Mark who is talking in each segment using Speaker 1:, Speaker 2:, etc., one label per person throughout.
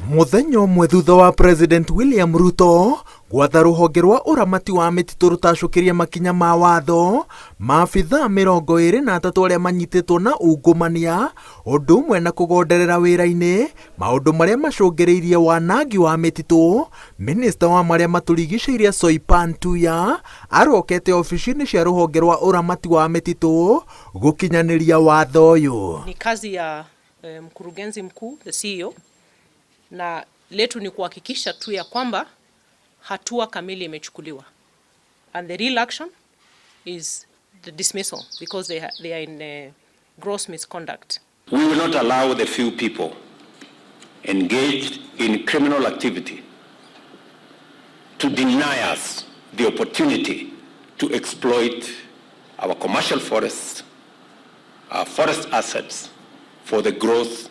Speaker 1: Muthenya umwe thutha wa President William Ruto gwatha ruhonge rwa uramati wa mĩtitũ rũtacokeria makinya ma watho, maabithaa 23 arĩa manyitĩtwo na ungumania ũndũ ũmwe na kũgonderera wĩra-inĩ maũndũ marĩa macũngĩrĩirie wanangi wa mĩtitũ. Minista wa marĩa matũrigicĩirie Soipan Tuya arokete ofici-inĩ cia ruhonge rwa uramati wa mĩtitũ gũkinyanĩria watho ũyũ.
Speaker 2: Ni kazi ya mkurugenzi mkuu, the CEO, na letu ni kuhakikisha tu ya kwamba hatua kamili imechukuliwa, and the real action is the dismissal because they are in gross misconduct.
Speaker 3: We will not allow the few people engaged in criminal activity to deny us the opportunity to exploit our commercial forests, our forest assets for the growth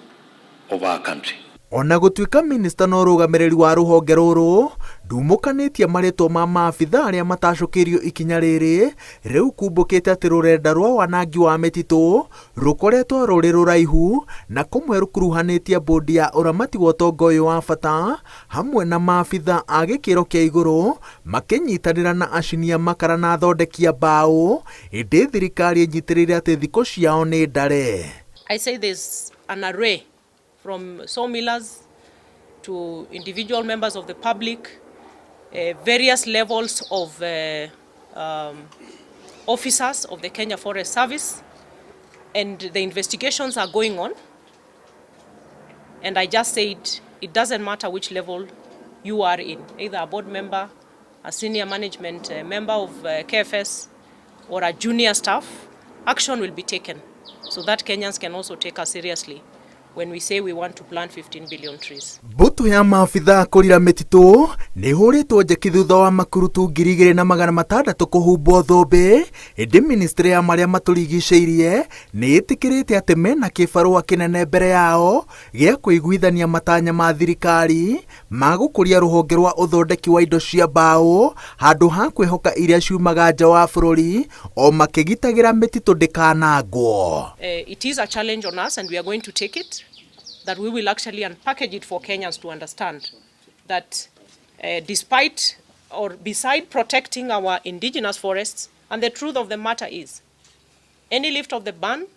Speaker 3: of our country.
Speaker 1: Ona gũtuĩka minista no rũgamĩrĩri wa rũhonge rũrũ ndumũkanĩtie marĩtwa ma maabithaa arĩa matacũkĩrio ikinya rĩrĩ, rĩu kumbũkĩte atĩ rũrenda rwa wanangi wa mĩtitũ rũkoretwo rũrĩ rũraihu na kũmwe rũkuruhanĩtie bodi ya ũramati wa ũtonga ũyũ wa bata hamwe na maabithaa a gĩkĩro kĩa igũrũ makĩnyitanĩra na acinia makara na athondekia mbaũ, ĩndĩ thirikari ĩnyitĩrĩire atĩ thikũ ciao nĩ ndare.
Speaker 2: I say there's an array from sawmillers to individual members of the public, various levels of officers of the Kenya Forest Service, and the investigations are going on. And I just said it doesn't matter which level you are in, either a board member, a senior management member of KFS, or a junior staff, action will be taken so that Kenyans can also take us seriously when we say we want to plant 15 billion trees.
Speaker 1: Mbũtũ ya maabithaa kũrira mĩtitũ nĩ hũrĩtwo njeki thutha wa makurutu 2,600 kũhumbwo thũmbĩ, ĩndĩ ministry ya marĩa matũrigicĩirie nĩ ĩtĩkĩrĩte atĩ mena kĩbarũa kĩnene mbere yao gĩa kũiguithania matanya ma thirikari ma gũkũria rũhonge rwa ũthondeki wa indo cia mbaũ handũ ha kwĩhoka iria ciumaga nja wa bũrũri o makĩgitagĩra mĩtitũ ndĩkanangwo.
Speaker 2: It is a challenge on us and we are going to take it, that we will actually unpackage it for Kenyans to understand that despite or beside protecting our indigenous forests, and the truth of the matter is any lift of the ban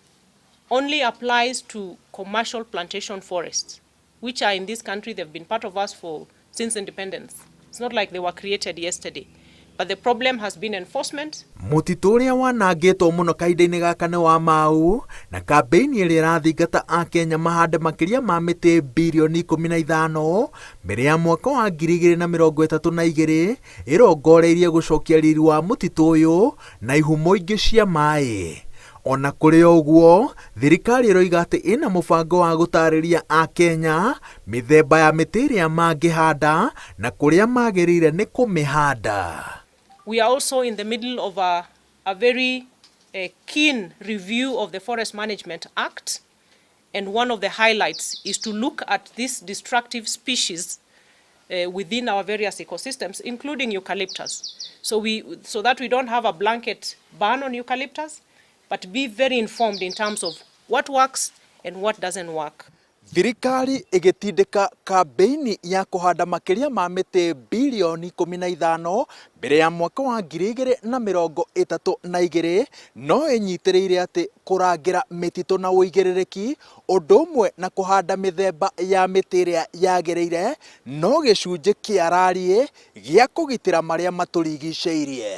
Speaker 2: only applies to commercial plantation forests, which are in this country. They've been part of us since independence. It's not like they were created yesterday. But the problem has been enforcement.
Speaker 1: Mũtitũ ũrĩa wanangĩtwo mũno kahinda-inĩ gaka nĩ wa Mau, na kambĩini ĩrĩa ĩrathingata Akenya mahande makĩria ma mĩtĩ bilioni 15 mbere ya mwaka wa 2032 ĩrongoreirie gũcokia riri wa mũtitũ ũyũ na ihumo ingĩ cia maĩ. Ona kũrĩ ũguo, thirikari ĩroiga atĩ ĩna mũbango wa gũtarĩria Akenya mĩthemba ya mĩtĩ ĩrĩa mangĩhanda na kũrĩa magĩrĩire nĩ kũmĩhanda.
Speaker 2: We are also in the middle of a very keen review of the Forest Management Act, and one of the highlights is to look at these destructive species within our various ecosystems, including eucalyptus. So that we don't have a blanket ban on eucalyptus, but be very informed in terms of what works and what doesn't work.
Speaker 1: Thirikari ĩgĩtindĩka kambĩini ya kũhanda makĩria ma mĩtĩ bilioni 15 mbere ya mwaka wa 2032, no ĩnyitĩrĩire atĩ kũrangĩra mĩtitũ na ũigĩrĩrĩki ũndũ ũmwe na kũhanda mĩthemba ya mĩtĩ ĩrĩa yagĩrĩire no gĩcunjĩ kĩa rariĩ gĩa kũgitĩra marĩa matũrigicĩirie.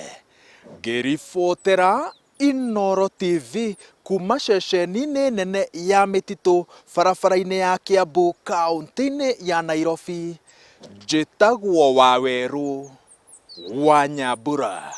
Speaker 1: Ngĩribotera Inooro TV kuma ceceni-inĩ nene ya mĩtitũ barabara-inĩ ya Kiambu kaunti-inĩ ya Nairobi, njĩtagwo Wawerũ wa Nyambura.